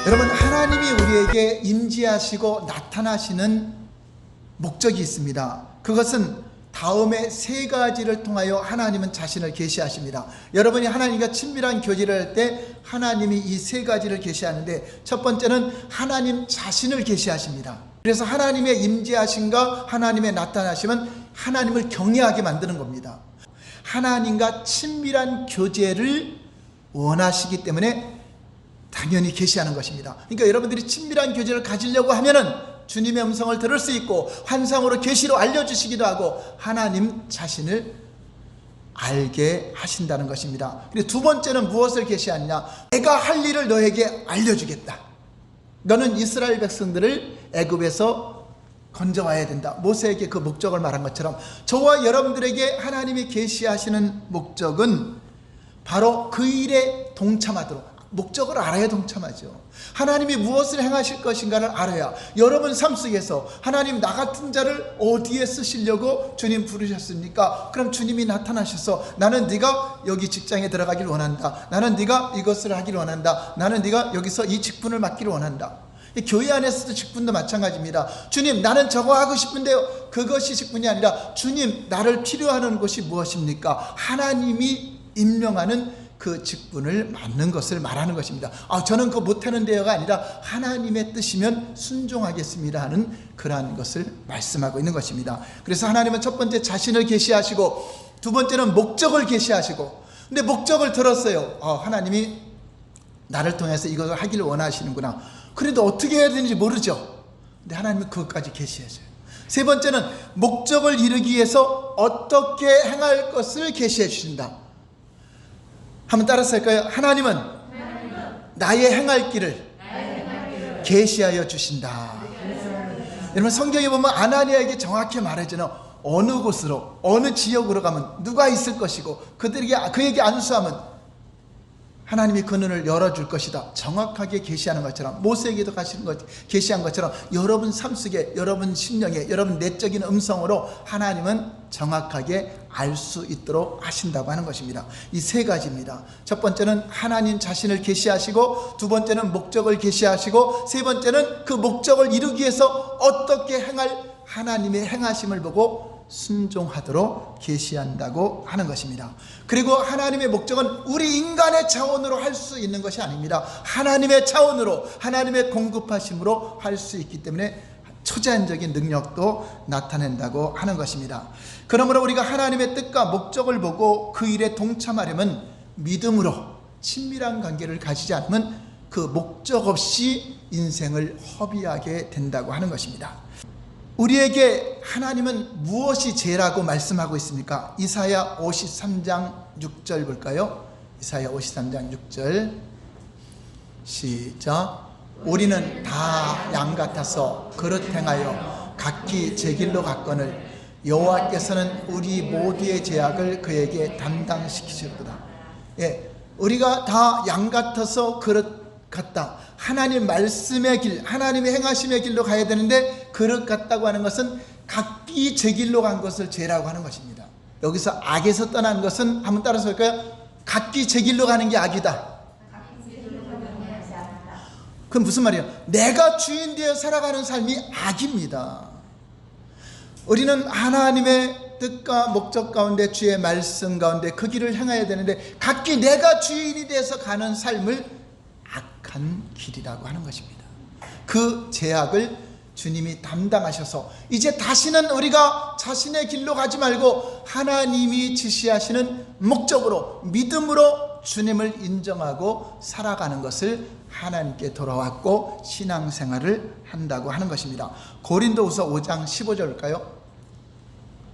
여러분, 하나님이 우리에게 임재하시고 나타나시는 목적이 있습니다. 그것은 다음에 세 가지를 통하여 하나님은 자신을 계시하십니다. 여러분이 하나님과 친밀한 교제를 할 때 하나님이 이 세 가지를 계시하는데, 첫 번째는 하나님 자신을 계시하십니다. 그래서 하나님의 임재하심과 하나님의 나타나심은 하나님을 경외하게 만드는 겁니다. 하나님과 친밀한 교제를 원하시기 때문에 당연히 계시하는 것입니다. 그러니까 여러분들이 친밀한 교제를 가지려고 하면은 주님의 음성을 들을 수 있고 환상으로 계시로 알려주시기도 하고 하나님 자신을 알게 하신다는 것입니다. 그리고 두 번째는 무엇을 계시하느냐? 내가 할 일을 너에게 알려주겠다. 너는 이스라엘 백성들을 애굽에서 건져와야 된다. 모세에게 그 목적을 말한 것처럼 저와 여러분들에게 하나님이 계시하시는 목적은 바로 그 일에 동참하도록, 목적을 알아야 동참하죠. 하나님이 무엇을 행하실 것인가를 알아야 여러분 삶 속에서 하나님 나 같은 자를 어디에 쓰시려고 주님 부르셨습니까? 그럼 주님이 나타나셔서 나는 네가 여기 직장에 들어가길 원한다. 나는 네가 이것을 하길 원한다. 나는 네가 여기서 이 직분을 맡기를 원한다. 교회 안에서도 직분도 마찬가지입니다. 주님, 나는 저거 하고 싶은데요. 그것이 직분이 아니라 주님, 나를 필요하는 것이 무엇입니까? 하나님이 임명하는 그 직분을 맡는 것을 말하는 것입니다. 저는 그거 못하는데요가 아니라 하나님의 뜻이면 순종하겠습니다 하는 그러한 것을 말씀하고 있는 것입니다. 그래서 하나님은 첫 번째 자신을 계시하시고, 두 번째는 목적을 계시하시고, 근데 목적을 들었어요. 하나님이 나를 통해서 이것을 하기를 원하시는구나. 그래도 어떻게 해야 되는지 모르죠. 근데 하나님은 그것까지 계시하셔요. 세 번째는 목적을 이루기 위해서 어떻게 행할 것을 계시해 주신다. 한번 따라서 할까요? 하나님은 나의 행할 길을 계시하여 주신다. 여러분, 성경에 보면 아나니아에게 정확히 말해주는 어느 곳으로, 어느 지역으로 가면 누가 있을 것이고 그에게 안수하면 하나님이 그 눈을 열어줄 것이다. 정확하게 계시하는 것처럼, 모세에게도 계시한 것처럼 여러분 삶 속에, 여러분 심령에, 여러분 내적인 음성으로 하나님은 정확하게 알 수 있도록 하신다고 하는 것입니다. 이 세 가지입니다. 첫 번째는 하나님 자신을 계시하시고, 두 번째는 목적을 계시하시고, 세 번째는 그 목적을 이루기 위해서 어떻게 행할 하나님의 행하심을 보고 순종하도록 계시한다고 하는 것입니다. 그리고 하나님의 목적은 우리 인간의 차원으로 할 수 있는 것이 아닙니다. 하나님의 차원으로, 하나님의 공급하심으로 할 수 있기 때문에 초자연적인 능력도 나타낸다고 하는 것입니다. 그러므로 우리가 하나님의 뜻과 목적을 보고 그 일에 동참하려면 믿음으로 친밀한 관계를 가지지 않으면 그 목적 없이 인생을 허비하게 된다고 하는 것입니다. 우리에게 하나님은 무엇이 죄라고 말씀하고 있습니까? 이사야 53장 6절 볼까요? 이사야 53장 6절 시작. 우리는 다 양 같아서 그릇 행하여 각기 제 길로 갔거늘 여호와께서는 우리 모두의 죄악을 그에게 담당시키시리로다. 우리가 다 양 같아서 그릇 같다. 하나님 말씀의 길, 하나님의 행하심의 길로 가야 되는데 그릇 같다고 하는 것은 각기 제 길로 간 것을 죄라고 하는 것입니다. 여기서 악에서 떠난 것은 한번 따라서 할까요? 각기 제 길로 가는 게 악이다. 그럼 무슨 말이에요? 내가 주인 되어 살아가는 삶이 악입니다. 우리는 하나님의 뜻과 목적 가운데, 주의 말씀 가운데 그 길을 행해야 되는데 각기 내가 주인이 되어서 가는 삶을 악한 길이라고 하는 것입니다. 그 죄악을 주님이 담당하셔서 이제 다시는 우리가 자신의 길로 가지 말고 하나님이 지시하시는 목적으로, 믿음으로 주님을 인정하고 살아가는 것을 하나님께 돌아왔고 신앙생활을 한다고 하는 것입니다. 고린도후서 5장 15절일까요?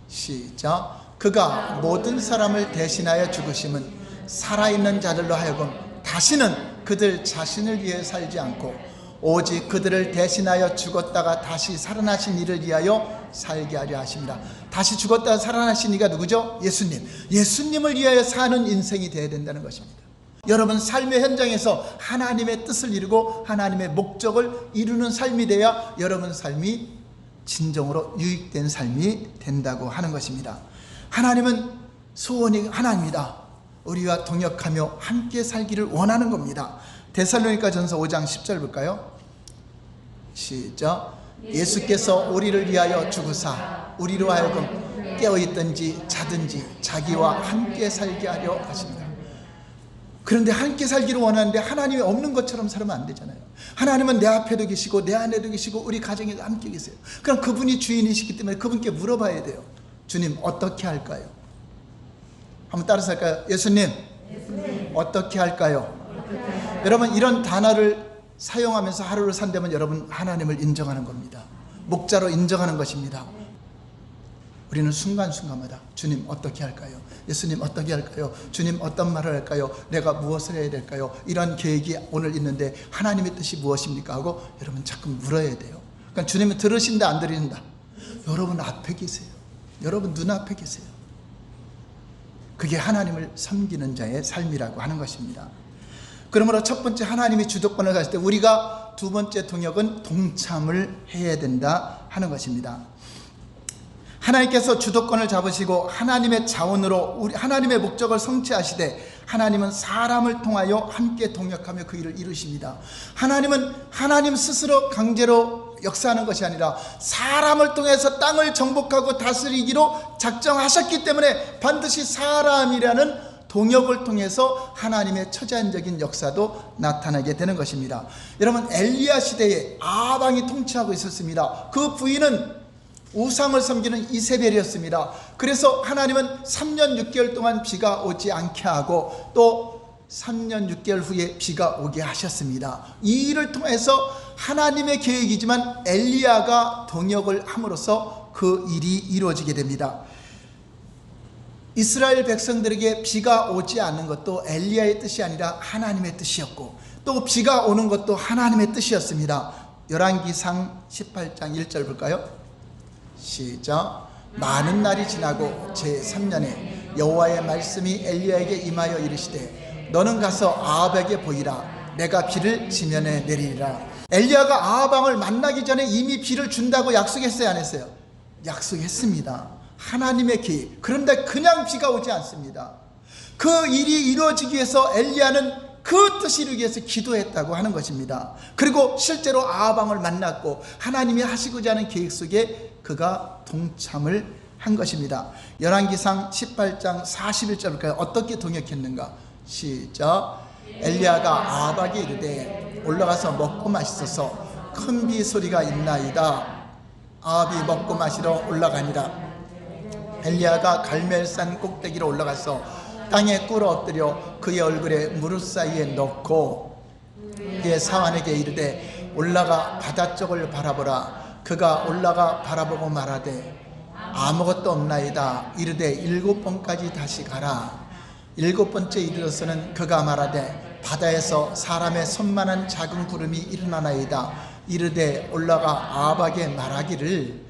시작. 그가 모든 사람을 대신하여 죽으심은 살아있는 자들로 하여금 다시는 그들 자신을 위해 살지 않고 오직 그들을 대신하여 죽었다가 다시 살아나신 이를 위하여 살게 하려 하십니다. 다시 죽었다가 살아나신 이가 누구죠? 예수님. 예수님을 위하여 사는 인생이 되어야 된다는 것입니다. 여러분 삶의 현장에서 하나님의 뜻을 이루고 하나님의 목적을 이루는 삶이 돼야 여러분 삶이 진정으로 유익된 삶이 된다고 하는 것입니다. 하나님은 소원이 하나입니다. 우리와 동역하며 함께 살기를 원하는 겁니다. 데살로니가 전서 5장 10절 볼까요? 시작. 예수께서 우리를 위하여 죽으사 우리로 하여금 깨어있든지 자든지 자기와 함께 살게 하려 하십니다. 그런데 함께 살기를 원하는데 하나님이 없는 것처럼 살면 안 되잖아요. 하나님은 내 앞에도 계시고 내 안에도 계시고 우리 가정에도 함께 계세요. 그럼 그분이 주인이시기 때문에 그분께 물어봐야 돼요. 주님, 어떻게 할까요? 한번 따라서 할까요? 예수님, 어떻게 할까요? 여러분, 이런 단어를 사용하면서 하루를 산다면 여러분 하나님을 인정하는 겁니다. 목자로 인정하는 것입니다. 우리는 순간순간마다 주님 어떻게 할까요? 예수님 어떻게 할까요? 주님 어떤 말을 할까요? 내가 무엇을 해야 될까요? 이런 계획이 오늘 있는데 하나님의 뜻이 무엇입니까? 하고 여러분 자꾸 물어야 돼요. 그러니까 주님은 들으신다 안 들으신다? 여러분 앞에 계세요. 여러분 눈앞에 계세요. 그게 하나님을 섬기는 자의 삶이라고 하는 것입니다. 그러므로 첫 번째 하나님이 주도권을 가질 때 우리가 두 번째 동역은 동참을 해야 된다 하는 것입니다. 하나님께서 주도권을 잡으시고 하나님의 자원으로 우리 하나님의 목적을 성취하시되 하나님은 사람을 통하여 함께 동역하며 그 일을 이루십니다. 하나님은 하나님 스스로 강제로 역사하는 것이 아니라 사람을 통해서 땅을 정복하고 다스리기로 작정하셨기 때문에 반드시 사람이라는 동역을 통해서 하나님의 초자연적인 역사도 나타나게 되는 것입니다. 여러분, 엘리야 시대에 아방이 통치하고 있었습니다. 그 부인은 우상을 섬기는 이세벨이었습니다. 그래서 하나님은 3년 6개월 동안 비가 오지 않게 하고 또 3년 6개월 후에 비가 오게 하셨습니다. 이 일을 통해서 하나님의 계획이지만 엘리야가 동역을 함으로써 그 일이 이루어지게 됩니다. 이스라엘 백성들에게 비가 오지 않는 것도 엘리야의 뜻이 아니라 하나님의 뜻이었고 또 비가 오는 것도 하나님의 뜻이었습니다. 열왕기상 18장 1절 볼까요? 시작. 많은 날이 지나고 제3년에 여호와의 말씀이 엘리야에게 임하여 이르시되 너는 가서 아합에게 보이라. 내가 비를 지면에 내리리라. 엘리야가 아합왕을 만나기 전에 이미 비를 준다고 약속했어요, 안 했어요? 약속했습니다. 하나님의 계획. 그런데 그냥 비가 오지 않습니다. 그 일이 이루어지기 위해서 엘리야는 그 뜻을 이루기 위해서 기도했다고 하는 것입니다. 그리고 실제로 아합왕을 만났고 하나님이 하시고자 하는 계획 속에 그가 동참을 한 것입니다. 열왕기상 18장 41절까지 어떻게 동역했는가? 시작. 엘리야가 아합에게 이르되 올라가서 먹고 마시소서. 큰 비 소리가 있나이다. 아합이 먹고 마시러 올라가니라. 엘리야가 갈멜산 꼭대기로 올라가서 땅에 꿇어 엎드려 그의 얼굴에 무릎 사이에 넣고 그의 사환에게 이르되 올라가 바다 쪽을 바라보라. 그가 올라가 바라보고 말하되 아무것도 없나이다. 이르되 7번까지 다시 가라. 7번째 이르러서는 그가 말하되 바다에서 사람의 손만한 작은 구름이 일어나나이다. 이르되 올라가 아합에게 말하기를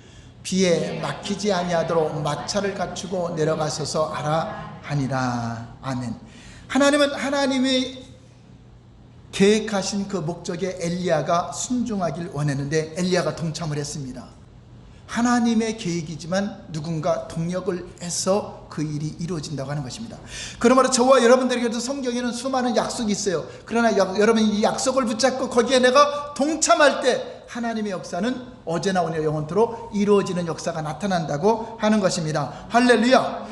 비에 막히지 아니하도록 마차를 갖추고 내려가소서 하라 하니라. 아멘. 하나님은 하나님이 계획하신 그 목적에 엘리야가 순종하길 원했는데 엘리야가 동참을 했습니다. 하나님의 계획이지만 누군가 동역을 해서 그 일이 이루어진다고 하는 것입니다. 그러므로 저와 여러분들에게도 성경에는 수많은 약속이 있어요. 그러나 여러분이 이 약속을 붙잡고 거기에 내가 동참할 때 하나님의 역사는 어제나 오늘 영원토록 이루어지는 역사가 나타난다고 하는 것입니다. 할렐루야.